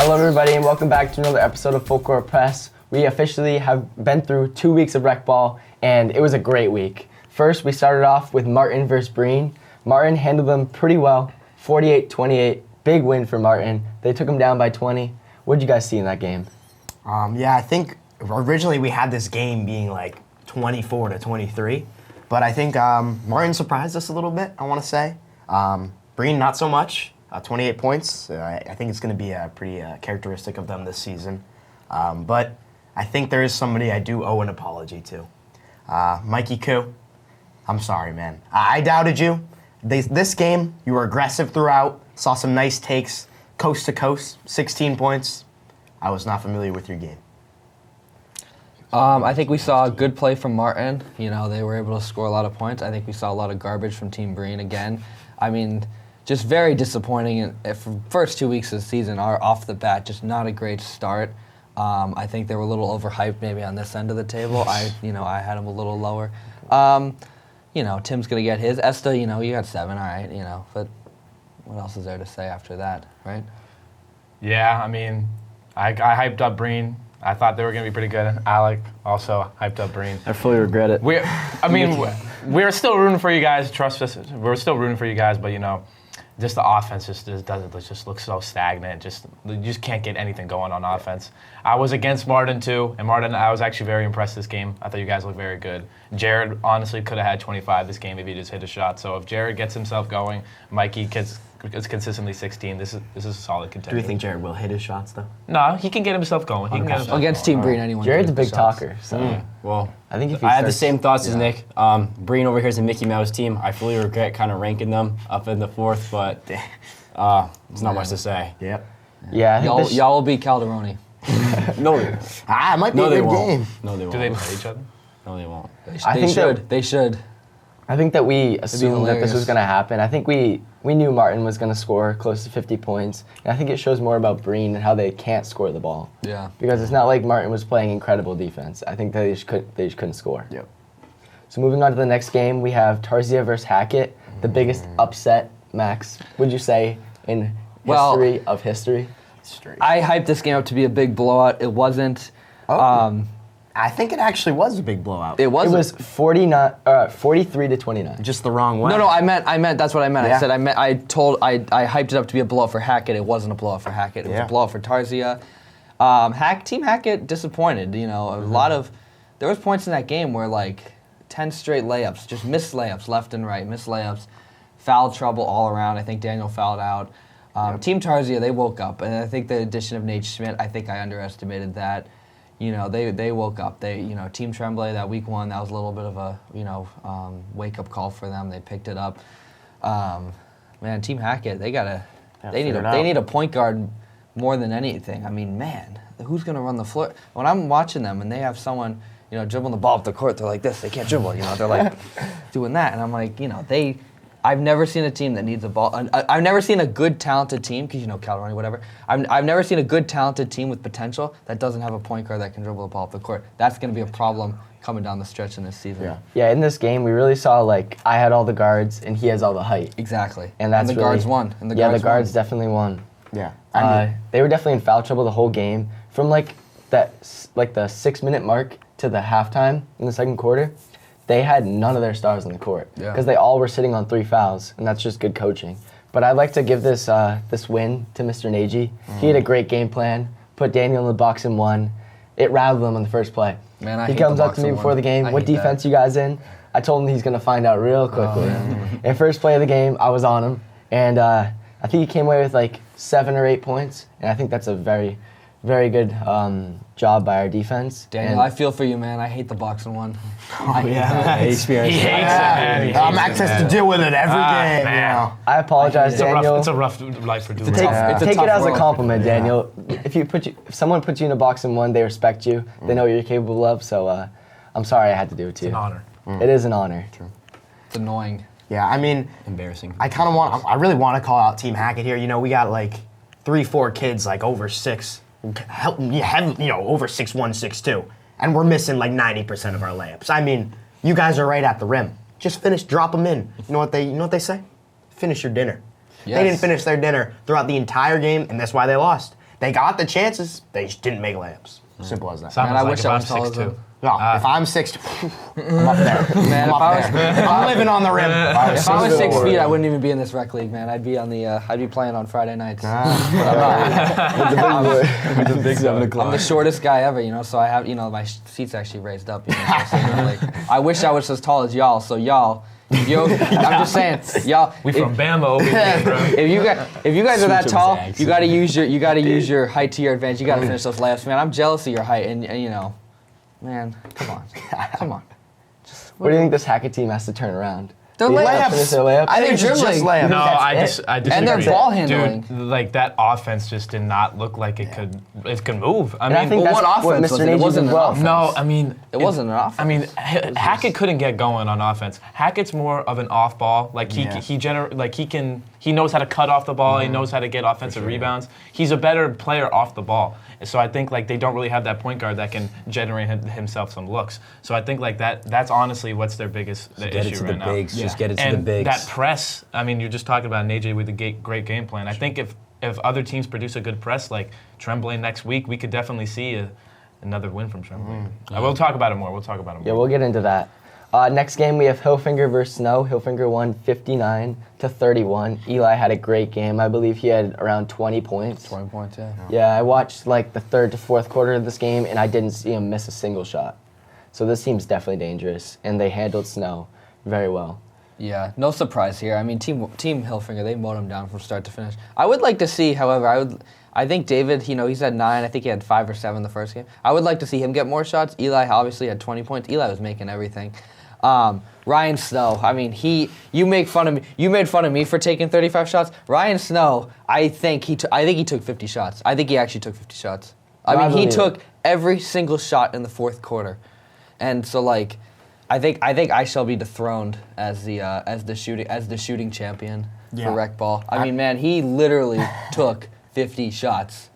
Hello everybody and welcome back to another episode of Full Court Press. We officially have been through 2 weeks of rec ball and it was a great week. First we started off with Martin versus Breen. Martin handled them pretty well, 48-28, big win for Martin. They took them down by 20. What did you guys see in that game? I think originally we had this game being like 24-23, but I think Martin surprised us a little bit, I want to say. Breen, not so much. 28 points. I think it's going to be pretty characteristic of them this season. But I think there is somebody I do owe an apology to. Mikey Koo, I'm sorry, man. I doubted you. This game, you were aggressive throughout, saw some nice takes, coast to coast, 16 points. I was not familiar with your game. I think we saw good play from Martin. You know, they were able to score a lot of points. I think we saw a lot of garbage from Team Breen again. I mean, just very disappointing. First 2 weeks of the season are off the bat, just not a great start. I think they were a little overhyped maybe on this end of the table. I had them a little lower. Tim's gonna get his. Esta, you got 7, all right, but what else is there to say after that, right? Yeah, I mean, I hyped up Breen. I thought they were going to be pretty good. Alec also hyped up Breen. I fully regret it. We're still rooting for you guys. Trust us. We're still rooting for you guys, but just the offense just looks so stagnant. You just can't get anything going on offense. I was against Martin too, and Martin, I was actually very impressed this game. I thought you guys looked very good. Jared honestly could have had 25 this game if he just hit a shot. So if Jared gets himself going, Mikey is consistently 16. This is a solid contender. Do you think Jared will hit his shots though? No, he can get himself going. Against Team Breen, anyone. Jared's a big talker, so Well, I think if I had the same thoughts as Nick. Breen over here is a Mickey Mouse team. I fully regret kind of ranking them up in the 4th, but there's not much to say. Yep. Yeah, I think Y'all will beat Calderoni. No, It might be a they good won't. game. No, they won't. Do they play each other? No, they won't. They should. I think that we assumed that this was hilarious. going to happen. I think we knew Martin was going to score close to 50 points. And I think it shows more about Breen and how they can't score the ball. Yeah. Because it's not like Martin was playing incredible defense. I think they just couldn't score. Yep. So moving on to the next game, we have Tarzia versus Hackett, the biggest upset, Max, would you say, in history of history? I hyped this game up to be a big blowout. It wasn't. I think it actually was a big blowout. It It wasn't. was 43-29. Just the wrong way. No, I meant that's what I meant. Yeah. I said I hyped it up to be a blowout for Hackett. It wasn't a blowout for Hackett. It was a blowout for Tarzia. Team Hackett disappointed. There was points in that game where like 10 straight layups, just missed layups left and right, missed layups, foul trouble all around. I think Daniel fouled out. Team Tarzia, they woke up, and I think the addition of Nate Schmidt, I think I underestimated that. They woke up. Team Tremblay, that week 1, that was a little bit of a, wake-up call for them. They picked it up. Team Hackett, they need a point guard more than anything. I mean, man, who's going to run the floor? When I'm watching them and they have someone, dribbling the ball up the court, they're like this. They can't dribble, They're like doing that. And I'm like, I've never seen a team that needs a ball. I've never seen a good, talented team, because Calderoni, whatever. I've never seen a good, talented team with potential that doesn't have a point guard that can dribble the ball up the court. That's going to be a problem coming down the stretch in this season. Yeah, in this game, we really saw, I had all the guards, and he has all the height. Exactly. And that's the guards won. the guards definitely won. Yeah. They were definitely in foul trouble the whole game. From, the 6-minute mark to the halftime in the second quarter, they had none of their stars on the court because they all were sitting on 3 fouls, and that's just good coaching. But I'd like to give this win to Mr. Nagy. He had a great game plan, put Daniel in the box and won. It rattled him on the first play. Man, I he hate comes the up box to me and before one. the game, I what hate defense you guys in? I told him he's going to find out real quickly. And first play of the game, I was on him, and I think he came away with 7 or 8 points, and I think that's a very, very good job by our defense. Daniel, I feel for you, man. I hate the box and 1. He experienced He hates it, man. He hates Max it, has to man. deal with it every game. man. I apologize, Daniel. It's a rough life for doing Take that. a it tough as a world. compliment, Daniel. If someone puts you in a box and 1, they respect you. They know what you're capable of. So I'm sorry I had to do it to you. It's an honor. It is an honor. It's annoying. Yeah, I mean, Embarrassing. I really want to call out Team Hackett here. We got 3-4 kids over 6, over 6'1", 6'2", and we're missing 90% of our layups. I mean, you guys are right at the rim. Just drop them in. You know what they say? Finish your dinner. Yes. They didn't finish their dinner throughout the entire game, and that's why they lost. they got the chances. They just didn't make layups. Simple as that. Someone's I like, wish if I I'm was taller than 6'2". No, if I'm 6'2", I'm up there. Man, I'm up there. I'm living on the rim. If I was 6 Over. feet, I wouldn't even be in this rec league, man. I'd be on the. I'd be playing on Friday nights. I'm the shortest guy ever, so I have, my seat's actually raised up. I wish I was as tall as y'all. So y'all, I'm just saying, y'all. We from Bama over here, bro. If you guys are that Switch tall, up his accent. you gotta use your height to your advantage. You gotta finish those layups, man. I'm jealous of your height, and man, come on. What do you think this Hackett team has to turn around? They're They layups. finish their layups? I think it's just dribbling. layups. No, I disagree. And their ball handling. Dude, like that offense just did not look like it could move. I And I mean, think well, that's what offense Mr. was it? It Nagy wasn't did an well. offense. no, I mean It wasn't an offense. I mean, Hackett couldn't get going on offense. Hackett's more of an off ball. Like he knows how to cut off the ball. He knows how to get offensive rebounds. He's a better player off the ball. So I think like they don't really have that point guard that can generate himself some looks. So I think like that's honestly what's their biggest Get issue it to right the now. bigs. Just get it to And the bigs. that press, I mean, you're just talking about an AJ with a great game plan. I think if other teams produce a good press like Tremblay next week, we could definitely see another win from Tremblay. We'll talk about it more. Yeah, we'll get into that. Next game, we have Hilfinger versus Snow. Hilfinger won 59-31. Eli had a great game. I believe he had around 20 points. 20 points, yeah. Yeah, I watched like the third to fourth quarter of this game, and I didn't see him miss a single shot. So this team's definitely dangerous, and they handled Snow very well. Yeah, no surprise here. I mean, Team Hilfinger, they mowed him down from start to finish. I would like to see, however, I think David, he's at 9. I think he had 5 or 7 the first game. I would like to see him get more shots. Eli obviously had 20 points. Eli was making everything. Ryan Snow, I mean, you made fun of me for taking 35 shots. Ryan Snow, I think he took 50 shots. I think he actually took 50 shots. I mean, he took every single shot in the fourth quarter. And so like I think I shall be dethroned as the shooting champion for rec ball. I mean, man, he literally took 50 shots.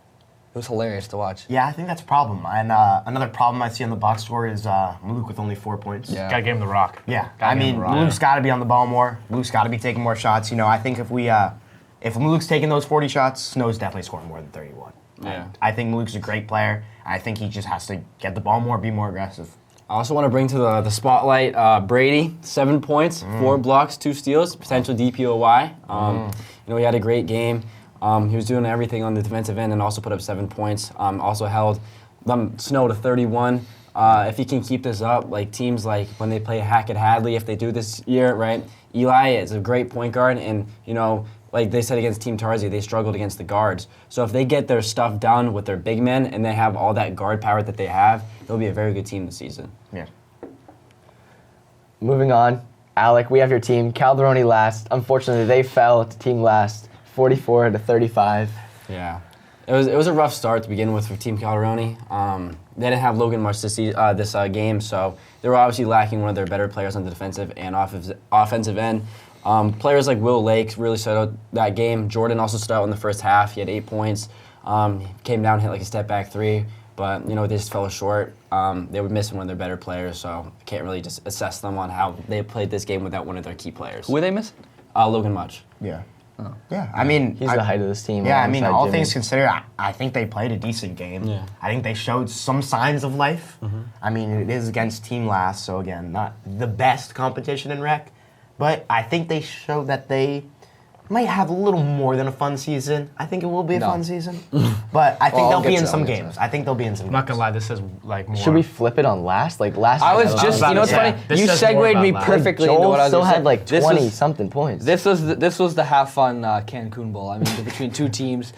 It was hilarious to watch. Yeah, I think that's a problem. And another problem I see on the box score is Maluk with only 4 points. Yeah. Gotta give him the rock. Yeah, Gotta I give him mean, the rock. Maluk's got to be on the ball more. Maluk's got to be taking more shots. I think if Maluk's taking those 40 shots, Snow's definitely scoring more than 31. Yeah. And I think Maluk's a great player. I think he just has to get the ball more, be more aggressive. I also want to bring to the spotlight Brady, 7 points, 4 blocks, 2 steals, potential DPOY. He had a great game. He was doing everything on the defensive end and also put up 7 points. Also held Snow to 31. If he can keep this up, like teams like when they play Hackett Hadley, if they do this year, right? Eli is a great point guard, and like they said against Team Tarzia, they struggled against the guards. So if they get their stuff done with their big men and they have all that guard power that they have, they'll be a very good team this season. Yeah. Moving on, Alec, we have your team. Calderoni last. Unfortunately, they fell to team last, 44-35. Yeah, it was a rough start to begin with for Team Calderoni. They didn't have Logan much this game, so they were obviously lacking one of their better players on the defensive and offensive end. Players like Will Lake really stood out that game. Jordan also stood out in the first half. He had 8 points. He came down, hit like a step back 3, but they just fell short. They were missing one of their better players, so I can't really just assess them on how they played this game without one of their key players. Who were they missing? Logan Much. Yeah. Yeah, I mean... He's the height of this team. Yeah, I mean, alongside all Jimmy. things considered, I think they played a decent game. Yeah. I think they showed some signs of life. I mean, it is against Team Last, so again, not the best competition in rec, but I think they showed that they might have a little more than a fun season. I think it will be a fun season, but I think they'll be in some games. I think they'll be in some I'm games. not gonna lie, this is like more. Should we flip it on last? Like last. I was time, just, about you know what's to say, funny? this You says more segued about me last. perfectly into Joel what I was still gonna had say. like This 20 was- something points. This was the have fun Cancun Bowl. I mean, between two teams,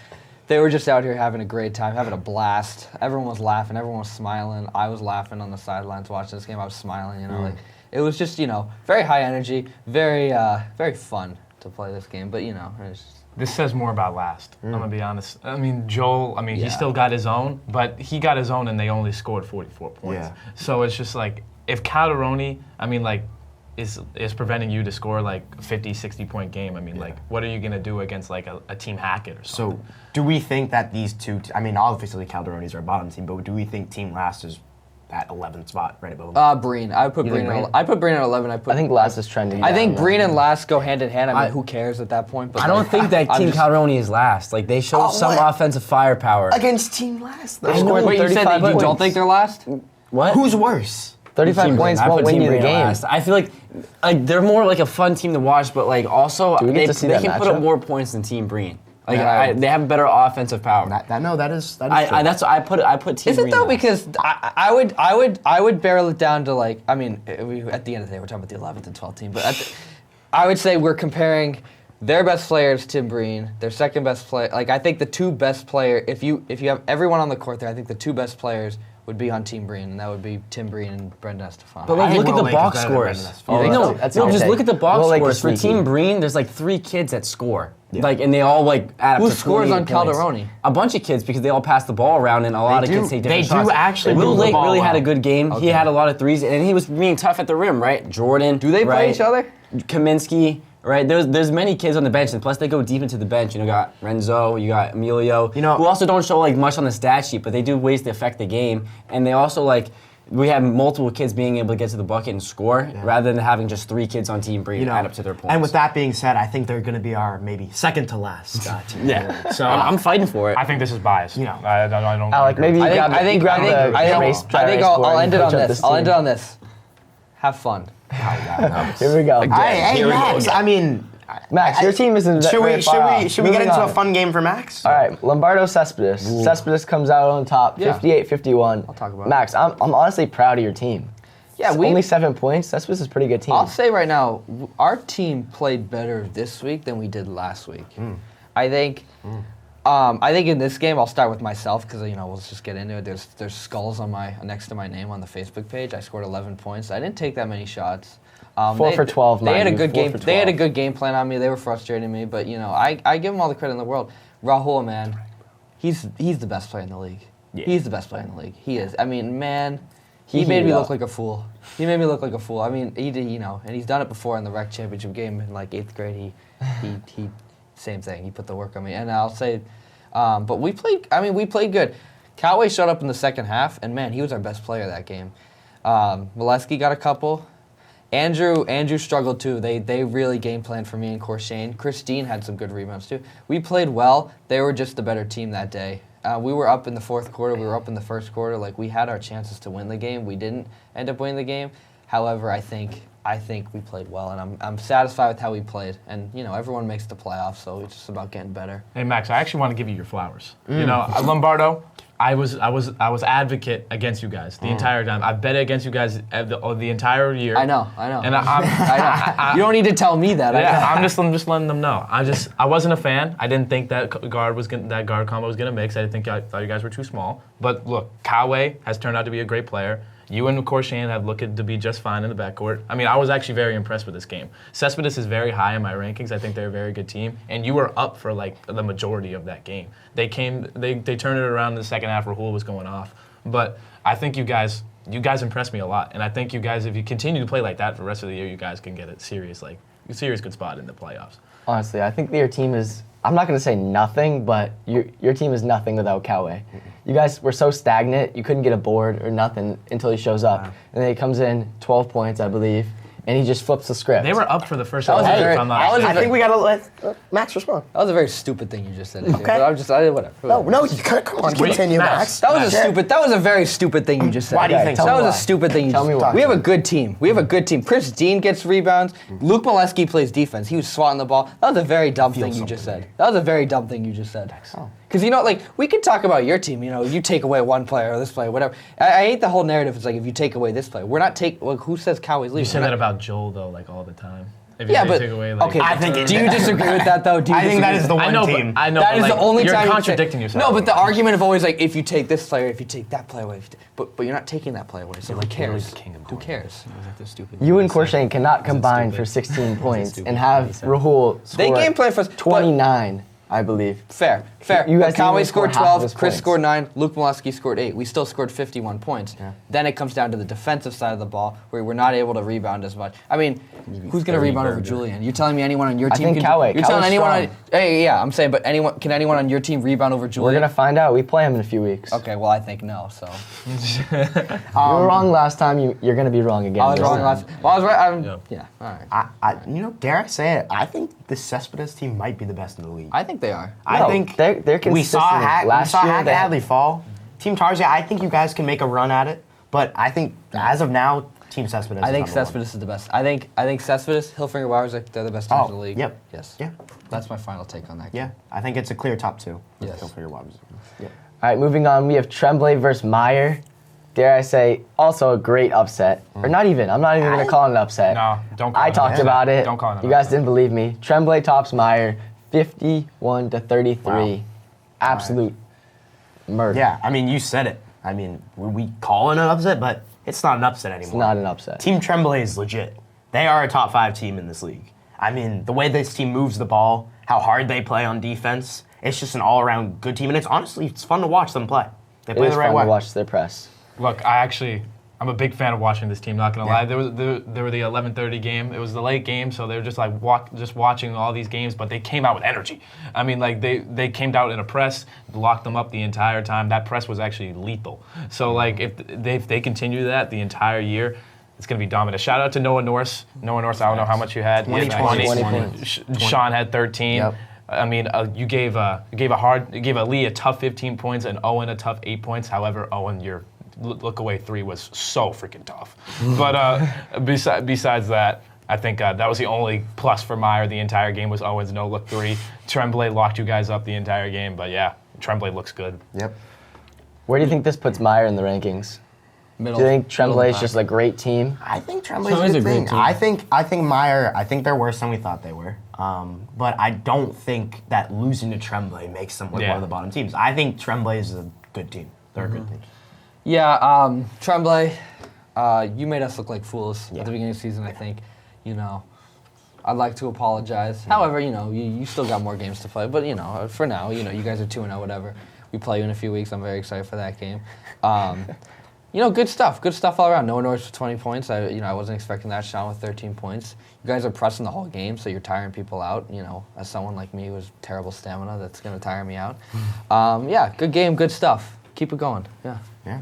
they were just out here having a great time, having a blast. Everyone was laughing, everyone was smiling. I was laughing on the sidelines watching this game. I was smiling, like it was just very high energy, very very fun to play this game. But it's just, This says more about last. I'm gonna be honest. I mean, Joel. I mean, he Yeah. still got his own, but he got his own, and they only scored 44 points. Yeah. So it's just like if Calderoni, I mean, like, is preventing you to score like a 50, 60 point game. I mean, like, what are you gonna do against like a Team Hackett or something? So, do we think that these two? I mean, obviously Calderoni's our bottom team, but do we think Team Last is that 11th spot right above him? Breen. I would put Breen. Breen? I put Breen at 11. I think Last is trending. I think down, Breen though. and Last go hand in hand. I mean, who cares at that point? But I don't think that I'm Team just- Calderoni is last. Like, they showed some what? offensive firepower. Against Team Last, though. I know, Wait, you said that you 35 don't points. think they're last? What? Who's worse? 35 Team points Breen. I won't put win Team you the Breen game. last. I feel like they're more like a fun team to watch, but like also Do we get they to see they that can put up matchup? more points than Team Breen. Like Yeah. they have better offensive power. That is true. That's what I put Team Is it Breen though? last. Because I would barrel it down to like, I mean, at the end of the day, we're talking about the 11th and 12th team, but I would say we're comparing their best players to Tim Breen, their second best player. Like, I think the two best player, if you have everyone on the court there, I think the two best players would be on Team Breen, and that would be Tim Breen and Brendan Estefan. But I like, think look at Will the Lake box is better than scores. Brendan Oh, Estefan. No, that's no, my just take. look at the box Will Lake scores is for sneaky. Team Breen. There's like 3 kids that score. Like, and they all like add up Who to scores 28 on points. Calderoni? A bunch of kids because they all pass the ball around, and a lot of do- kids take they different do shots. actually Will move the Lake ball really had a well. good game. He had a lot of threes, and he was being tough at the rim, right? Jordan. Do they play right? each other? Kaminsky, right? There's many kids on the bench, and plus they go deep into the bench. You got Renzo, you got Emilio, You know- who also don't show like much on the stat sheet, but they do ways to affect the game, and they also like. We have multiple kids being able to get to the bucket and score, rather than having just 3 kids on Team Breen add up to their points. And with that being said, I think they're going to be our maybe second to last team. yeah, So I'm fighting for it. I think this is biased. You know. I don't Alec, agree. maybe you I grab think the I'll end it on this. I'll end it on this. Have fun. Here we go. Hey, Max. I mean, Max, your team isn't should very we far off. should we get Moving into a on. fun game for Max? All right, Lombardo Cespedes. Cespedes comes out on top, Yeah. 58-51. I'll talk about it. Max, I'm honestly proud of your team. Yeah, It's we. only 7 points. Cespedes is a pretty good team. I'll say right now, our team played better this week than we did last week. I think. I think in this game, I'll start with myself because we'll just get into it. There's skulls on next to my name on the Facebook page. I scored 11 points. I didn't take that many shots. 4 for 12. They had a mind you, good 4 game. for They had a 12. good game plan on me. They were frustrating me, but I give them all the credit in the world. Rahul, man, he's the best player in the league. Yeah. He's the best player in the league. He is. I mean, man, he He made me heated look up. like a fool. He made me look like a fool. I mean, he did, and he's done it before in the rec championship game in like 8th grade. He same thing. He put the work on me, and I'll say, but we played. I mean, we played good. Coway showed up in the second half, and man, he was our best player that game. Molesky got a couple. Andrew struggled too. They really game planned for me and Corshane. Christine had some good rebounds too. We played well. They were just the better team that day. We were up in the fourth quarter. We were up in the first quarter. Like, we had our chances to win the game. We didn't end up winning the game. However, I think we played well, and I'm satisfied with how we played. And everyone makes the playoffs, so it's just about getting better. Hey Max, I actually want to give you your flowers. Lombardo, I was advocate against you guys the entire time. I bet against you guys the entire year. I know. And I know. You don't need to tell me that. Yeah, I'm just letting them know. I wasn't a fan. I didn't think that guard combo was gonna mix. I thought you guys were too small. But look, Coway has turned out to be a great player. You and Corshane have looked to be just fine in the backcourt. I mean, I was actually very impressed with this game. Cespedes is very high in my rankings. I think they're a very good team. And you were up for like the majority of that game. They turned it around in the second half. Rahul was going off. But I think you guys impressed me a lot. And I think you guys, if you continue to play like that for the rest of the year, you guys can get a serious good spot in the playoffs. Honestly, I think your team is, I'm not going to say nothing, but your team is nothing without Coway. You guys were so stagnant, you couldn't get a board or nothing until he shows up. And then he comes in, 12 points, I believe, and he just flips the script. They were up for the first That was half, a very- if I'm not that was a mistaken. I think we got to let Max respond. That was a very stupid thing you just said. Okay. But I did whatever. No, you come on, continue, Max. That was a very stupid thing you just said. Why do you think that so? was Why? a stupid thing you Tell just me said. why. We have a good team. Chris Dean gets rebounds. Luke Molesky plays defense. He was swatting the ball. That was a very dumb thing you just said. Because, we could talk about your team. You take away one player or this player, whatever. I hate the whole narrative. It's like, if you take away this player, we're not who says Coway's leaving? You say that about Joel though, like all the time. If Yeah, you but take away, like, okay. I think do you disagree with that though? I think that is the one team. I know. That but, is like, the only you're time contradicting you yourself. No, but the argument of always like, if you take this player, if you take that player away, but you're not taking that player away. So who cares? Who cares? You and Corshane cannot combine for 16 points and have Rahul score They game plan for us. 29. I believe. Fair. You guys Conway didn't score scored half of 12, his Chris points. scored 9, Luke Molesky scored 8. We still scored 51 points. Yeah. Then it comes down to the defensive side of the ball, where we're not able to rebound as much. I mean, who's going to rebound over Julian? You're telling me anyone on your team think can... Coway. You're telling Coway's anyone strong. Hey, yeah, I'm saying, but can anyone on your team rebound over We're Julian? going to find out. We play him in a few weeks. Okay, well, I think no, so... You were wrong last time. You're going to be wrong again. I was wrong last... Well, I was right. Yeah. All right. Dare I say it? I think the Cespedes team might be the best in the league. I think they are. I think they're consistent. we saw last year. Hack Hadley fall. Team Tarzia, I think you guys can make a run at it, but I think as of now, Team Cespedes. I think is number one. Cespedes is the best. I think Cespedes, Hillfinger, Wowers, they're the best teams in the league. Yep. Yes. Yeah. That's my final take on that game. Yeah, I think it's a clear top two. Yes. Feel free to watch. Yeah. All right, moving on. We have Tremblay versus Meyer. Dare I say, also a great upset. Or not even. I'm not even going to call it an upset. No, don't call it I an talked upset. about it. Don't call it an You guys upset. didn't believe me. Tremblay tops Meyer 51-33. Wow. Absolute murder. Yeah, I mean, you said it. I mean, we call it an upset, but it's not an upset anymore. It's not an upset. Team Tremblay is legit. They are a top 5 team in this league. I mean, the way this team moves the ball, how hard they play on defense, it's just an all-around good team, and it's fun to watch them play. They It play is the right fun way. to watch their press. Look, I'm a big fan of watching this team. Not gonna lie, there were the 11:30 game. It was the late game, so they were just like just watching all these games. But they came out with energy. I mean, like they came out in a press, locked them up the entire time. That press was actually lethal. So like if they continue that the entire year, it's gonna be dominant. Shout out to Noah Norse. Noah Norse, I don't know how much you had. You had 20 points. Sean had 13. Yep. I mean, you gave Lee a tough 15 points and Owen a tough 8 points. However, Owen, your look away 3 was so freaking tough. But besides that, I think that was the only plus for Meyer the entire game was Owen's no look 3. Tremblay locked you guys up the entire game, but yeah, Tremblay looks good. Yep. Where do you think this puts Meyer in the rankings? Middle, Do you think Tremblay is middle just a great team? I think Tremblay's Tremblay's a a good great thing. team. I think Meyer. I think they're worse than we thought they were. But I don't think that losing to Tremblay makes them like one of the bottom teams. I think Tremblay is a good team. They're a good team. Yeah, Tremblay, you made us look like fools Yeah. at the beginning of the season, I think. You know, I'd like to apologize. However, you know, you still got more games to play. But, you know, for now, you know, you guys are 2-0, whatever. We play you in a few weeks. I'm very excited for that game. You know, good stuff all around. Noah Norris with 20 points. I wasn't expecting that. Sean with 13 points. You guys are pressing the whole game, so you're tiring people out. You know, as someone like me who has terrible stamina, that's going to tire me out. Yeah, good game, good stuff. Keep it going. Yeah. Yeah.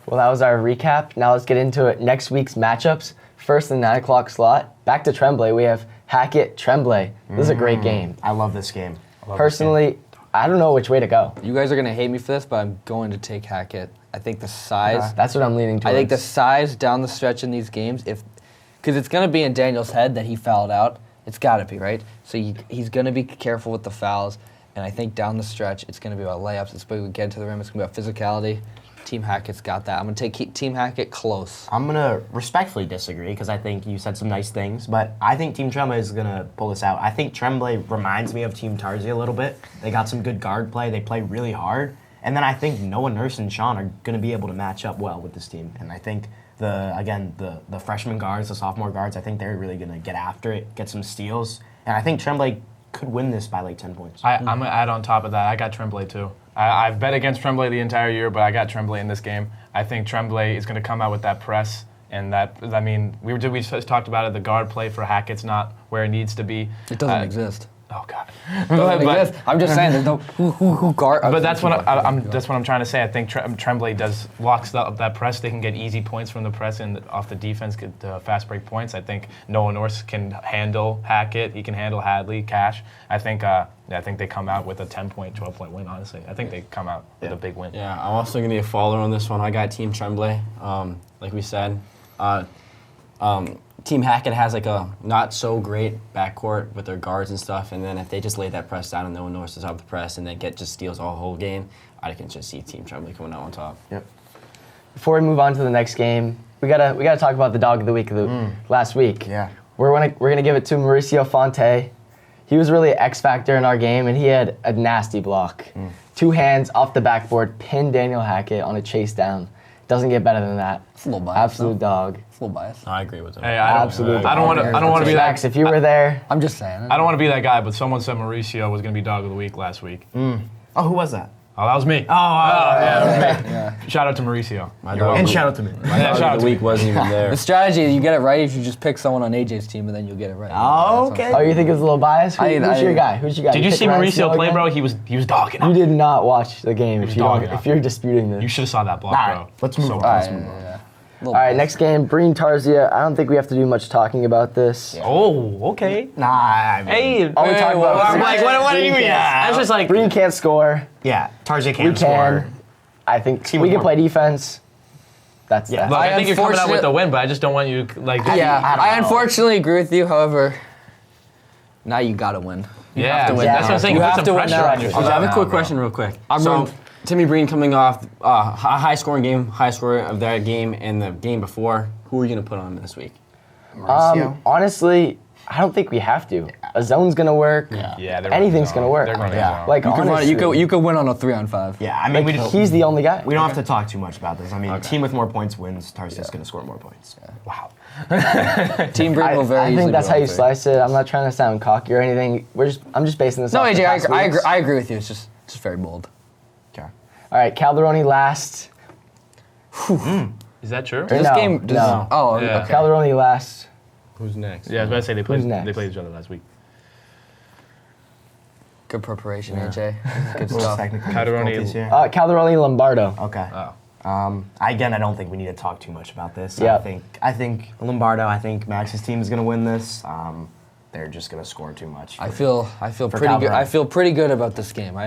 Well, that was our recap. Now let's get into it. Next week's matchups. First in the 9 o'clock slot. Back to Tremblay. We have Hackett Tremblay. This is a great game. I love this game. Personally, I don't know which way to go. You guys are going to hate me for this, but I'm going to take Hackett. I think the size... That's what I'm leaning towards. I think the size down the stretch in these games, because it's going to be in Daniel's head that he fouled out. It's got to be, right? So he's going to be careful with the fouls, and I think down the stretch, it's going to be about layups. It's going to get to the rim. It's going to be about physicality. Team Hackett's got that. I'm going to take Team Hackett close. I'm going to respectfully disagree because I think you said some nice things, but I think Team Tremblay is going to pull this out. I think Tremblay reminds me of Team Tarzia a little bit. They got some good guard play. They play really hard. And then I think Noah Nurse and Sean are going to be able to match up well with this team. And I think, the freshman guards, the sophomore guards, I think they're really going to get after it, get some steals. And I think Tremblay could win this by like 10 points. I'm going to add on top of that, I got Tremblay too. I've bet against Tremblay the entire year, but I got Tremblay in this game. I think Tremblay is going to come out with that press. And that, I mean, we just talked about it, the guard play for Hackett's not where it needs to be. It doesn't exist. Oh, God. I'm just saying, there's no who guard. But that's what I'm trying to say. I think Tremblay locks up that press. They can get easy points from the press and off the defense, get fast break points. I think Noah Norse can handle Hackett. He can handle Hadley, Cash. I think they come out with a 10-point, 12-point win. Honestly, I think they come out with a big win. Yeah, I'm also going to be a follower on this one. I got Team Tremblay, like we said. Team Hackett has like a not so great backcourt with their guards and stuff, and then if they just lay that press down and no one knows to stop the press and then just steals all whole game, I can just see Team Tremblay coming out on top. Yep. Before we move on to the next game, we gotta talk about the dog of the week of the last week. Yeah. We're gonna give it to Mauricio Fonte. He was really an X factor in our game, and he had a nasty block. 2 hands off the backboard, pinned Daniel Hackett on a chase down Doesn't get better than that. It's a little biased. Absolute dog. It's a little biased. I agree with him. Hey, Absolute I don't want to be Max, that. if you were there, I'm just saying. I don't want to be that guy, but someone said Mauricio was going to be dog of the week last week. Oh, who was that? Oh, that was me. Yeah. Shout out to Mauricio. And shout out to me. Yeah, shout out The to week me. wasn't even there. The strategy, you get it right if you just pick someone on AJ's team, and then you'll get it right. Oh, okay. oh, you think it's a little biased? Who's your guy? Who's your guy? Did you see pick Ryan Mauricio Snow play, again? bro? He was dogging You up. did not watch the game if, dogging up. if you're disputing this. You should have saw that block, All bro. right, let's move on. All right, Let's move on. yeah. All right, next game, Breen Tarzia. I don't think we have to do much talking about this. Oh, okay. Nah, I mean, Hey, All we talk about I'm is like, what do you mean? That's just like Breen can't score. Yeah, Tarzia We can't score. can. I think Team we with can more- play defense. That's Yeah. that. Look, I think you're coming out with unfortunate- the win, but I just don't want you like. Yeah, I don't I know. unfortunately agree with you. However, now you gotta win. Yeah, to win that's now. what I'm saying. You You have put to some win pressure now. on yourself. I have a quick question real quick. I'm So, rooting- Timmy Breen coming off a high scoring game, high score of that game and the game before. Who are you going to put on this week? Mauricio. Honestly, I don't think we have to. A zone's gonna work. Yeah, they're Anything's going gonna work. They're going Yeah. Like You could, honestly, you could win on a 3-on-5. Yeah, I mean, he's the only guy. we don't have to talk too much about this. I mean, team with more points wins. Tarzia's going to score more points. Wow. Team Breen will very I easily think that's go how you on 3. slice it. I'm not trying to sound cocky or anything. I'm just basing this No, off the AJ, past weeks. I agree with you. It's just very bold. Okay. All right, Calderoni last. Is that true? Or This no, game does. no. Oh, Yeah. okay. Calderoni last. Who's next? Yeah, I was about to say they Who's next? played each other last week. Good preparation, AJ. Good Little stuff. technical Calderoni- difficulties here. Calderoni Lombardo. Okay. Oh. Again, I don't think we need to talk too much about this. Yep. I think Lombardo. I think Max's team is going to win this. They're just going to score too much. I feel pretty Calvert. good. I feel pretty good about this game. I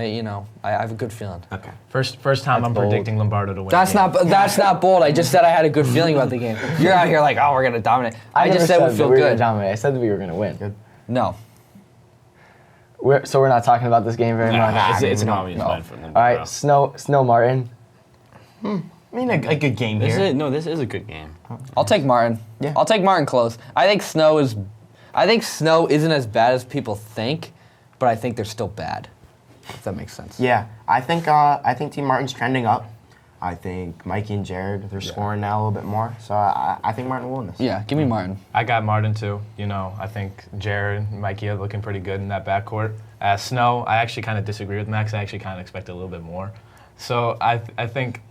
have a good feeling. Okay. First time I'm bold. predicting Lombardo to win. That's not bold. I just said I had a good feeling about the game. You're out here like, oh, we're gonna dominate. I never just said we that feel we were gonna good. dominate. I said that we were gonna win. Good. No. So we're not talking about this game very much. It's an no, obvious no. win for them. All right, Snow Martin. I mean, a good game here. This is a good game. I'll take Martin. Yeah. I'll take Martin close. I think Snow isn't as bad as people think, but I think they're still bad. If that makes sense. Yeah, I think Team Martin's trending up. I think Mikey and Jared, they're scoring now a little bit more. So I think Martin will win this. Yeah, give me Martin. I got Martin too. You know, I think Jared and Mikey are looking pretty good in that backcourt. Snow, I actually kind of disagree with Max. I actually kind of expected a little bit more. So I think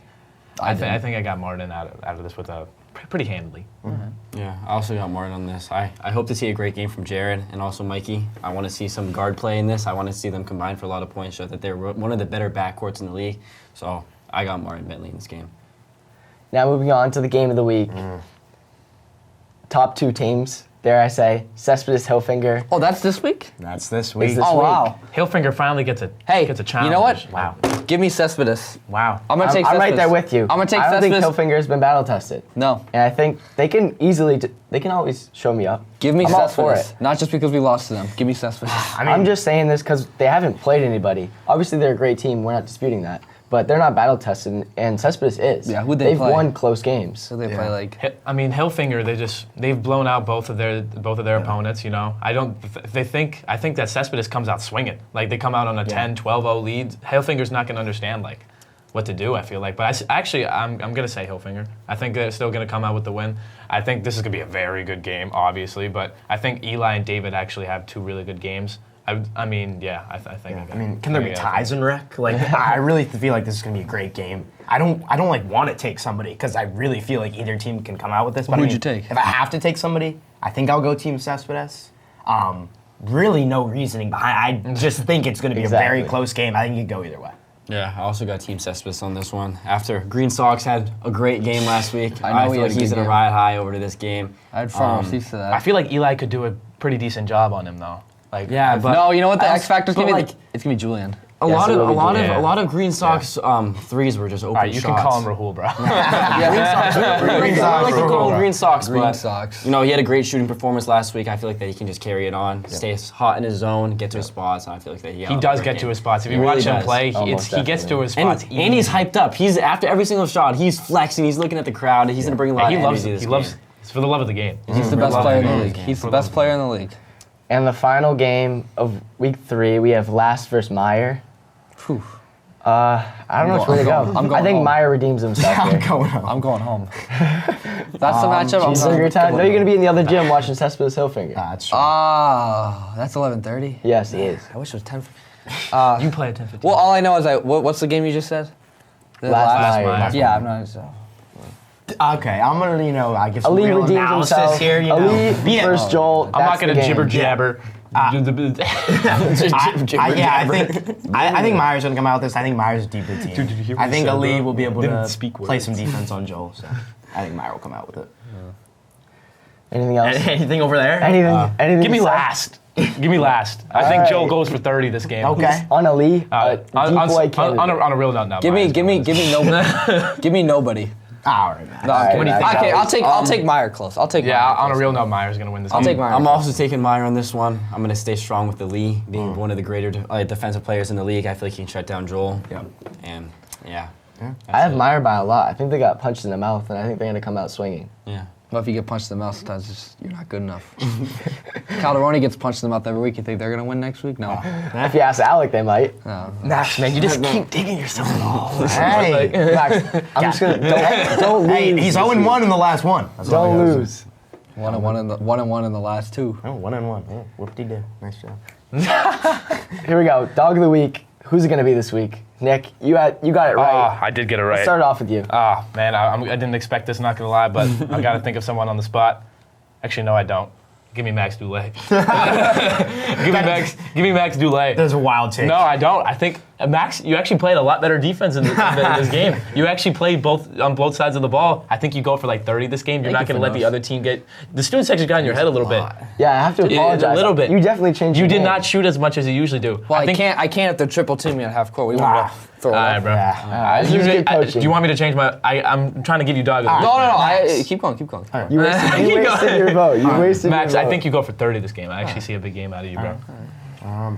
I got Martin out of this with a pretty handily. Yeah, I also got Martin on this. I hope to see a great game from Jared and also Mikey. I want to see some guard play in this. I want to see them combine for a lot of points, show that they're one of the better backcourts in the league. So I got Martin Bentley in this game. Now moving on to the game of the week. Top two teams, dare I say, Cespedes Hillfinger. Oh, that's this week? That's this week. Is this Oh week. wow. Hillfinger finally gets a challenge. You know what? Wow. Give me Cespedes. Wow. I'm gonna take I'm Cespedes. right there with you. I'm gonna take I don't Cespedes. think Hillfinger's been battle tested. No. And I think they can they can always show me up. Give me I'm all for Cespedes. it. Not just because we lost to them. Give me Cespedes. I'm just saying this because they haven't played anybody. Obviously, they're a great team. We're not disputing that. But they're not battle tested, and Cespedes is. Yeah, who'd they They've play? won close games. So they play like. Hillfinger, they've blown out both of their opponents. You know, I think that Cespedes comes out swinging. Like they come out on a 10-12-0 lead. Hillfinger's not going to understand like what to do. I feel like, but I'm going to say Hillfinger. I think they're still going to come out with the win. I think this is going to be a very good game, obviously, but I think Eli and David actually have two really good games. I think. I mean, can there be ties in rec? Like, I really feel like this is gonna be a great game. I don't like want to take somebody because I really feel like either team can come out with this. But Who'd I mean, you take? If I have to take somebody, I think I'll go Team Cespedes. Really, no reasoning behind. I just think it's gonna be a very Exactly. close game. I think you could go either way. Yeah, I also got Team Cespedes on this one. After Green Sox had a great game last week, I know he feel had like a he's good gonna game. ride high over to this game. I had front row seats to that. I feel like Eli could do a pretty decent job on him though. Like Yeah, but no, you know what the I X Factor's but gonna be? like- It's gonna be Julian. a Yes, lot it of will be good. Yeah. a lot of Green Sox threes were just open all right, you shots. can call him Rahul, bro. Green Sox. I like to call him Green Sox, Green but Sox. you know he had a great shooting performance last week. I feel like that he can just carry it on, stay hot in his zone, get to his spots. And I feel like that He does get to his spots. If you He really watch him does. play, Oh, most he gets to his spots. And he's hyped up. He's after every single shot. He's flexing. He's looking at the crowd. He's gonna bring a lot he of loves. energy to this He game. loves. It's for the love of the game. He's the best love player in the the game. league. He's For the the love best of player in the league. And the final game of week 3, we have Last versus Meyer. Whew. I don't know which way to go. I'm going I think home. Meyer redeems himself here. I'm going home. That's the matchup. I'm Jeez, going your time. No, you're gonna be in the other gym watching Cespedes Hilfinger. That's true. Ah, that's 11:30. Yes, he is. I wish it was 10. You play at 10:15. Well, all I know is what's the game you just said? The Last night. Yeah, I'm not. So. Okay, I'm gonna, I give some Ali real redeems analysis himself. here. Ali Beat it. versus Joel. I'm not That's gonna the game. jibber jabber. I think Myers gonna come out with this. I think Myers is a deeper team. Dude, did you hear what I he think said, Ali bro? will be able Didn't to speak play words. some defense on Joel. So I think Myers will come out with it. Anything else? Anything over there? Anything? Give me to say? last. Give me last. I think Alright. Joel goes for 30 this game. Okay. On Ali, On candidate. a real note, no. Give me nobody. All right, man. No, Alright, what do you Max. think? Okay, I'll take Meyer close. I'll take. Yeah, Meyer on a close. real note, Meyer's gonna win this I'll game. take Meyer. I'm also taking Meyer on this one. I'm going to stay strong with the Lee, being one of the greater defensive players in the league. I feel like he can shut down Joel. Yep. And yeah. I have Meyer by a lot. I think they got punched in the mouth, and I think they're gonna come out swinging. Yeah. Well, if you get punched in the mouth, sometimes you're not good enough. Calderoni gets punched in the mouth every week. You think they're gonna win next week? No. If you ask Alec, they might. Max, man, you just keep digging yourself in the hole. Hey, Max, I'm just gonna don't lose. hey, he's 0-1 in the last one. That's all I Don't gotta lose. 1-1 in the last two. say. Oh, 1-1. Yeah, whoop-de-doo. Nice job. Here we go. Dog of the week. Who's it gonna be this week? Nick, you got it right. I did get it right. Start off with you. Man, I didn't expect this, not gonna lie, but I gotta think of someone on the spot. Actually, no, I don't. Give me Max Dullea. give me Max Dullea. There's a wild take. No, I don't. I think Max, you actually played a lot better defense in this game. You actually played on both sides of the ball. I think you go for like 30 this game. You're not going to let the other team get. The student section got in your head a little bit. Yeah, I have to apologize. A little bit. You definitely changed. You your did game. not shoot as much as you usually do. Well, I can't if they're triple team me at half court. What do you want me to throw it All right, up? bro. Yeah. This is good Do coaching. you want me to change my? I'm trying to give you dog. of the No. week. Keep going. You wasted your vote. You wasted Max, your I vote. think you go for 30 this game. I actually see a big game out of you, bro.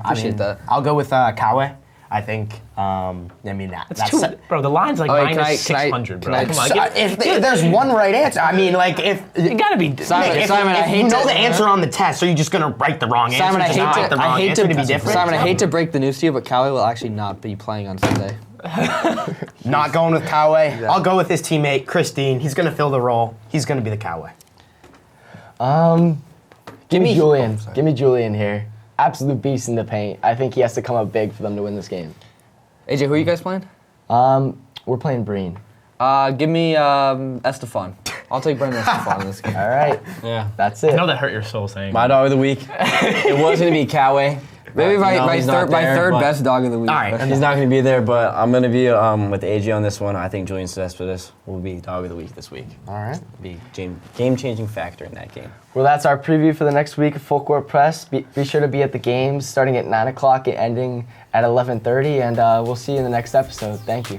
Appreciate that. I'll go with Kawe. I think. That's Bro, the line's like Okay, minus can I- 600, bro. can I- Come on, If there's one right answer, I mean, like if. you gotta be. Simon, If I you hate know to. the answer on the test, so you're just gonna write the wrong answer. Simon, I just hate write to. the wrong I hate answer to be different. Simon, I hate to break the news to you, but Callie will actually not be playing on Sunday. Not going with Kawe. I'll go with his teammate Christine. He's gonna fill the role. He's gonna be the Kawe. Give me Julian. Give me Julian here. Absolute beast in the paint. I think he has to come up big for them to win this game. AJ, who are you guys playing? We're playing Breen. Give me Estefan. I'll take Brendan Estefan in this game. All right. Yeah. That's I it. know that hurt your soul saying. My dog of the week. It was going to be Kawe. Maybe my he's not there, third but- best dog of the week. All right. He's not going to be there, but I'm going to be with AJ on this one. I think Julian Cespedes will be dog of the week this week. All right. Be game-changing factor in that game. Well, that's our preview for the next week of Full Court Press. Be sure to be at the games starting at 9 o'clock and ending at 11:30, and we'll see you in the next episode. Thank you.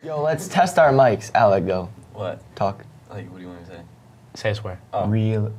Yo, let's test our mics. Alec, go. What? Talk. Like, what do you want me to say? Say I swear. Real.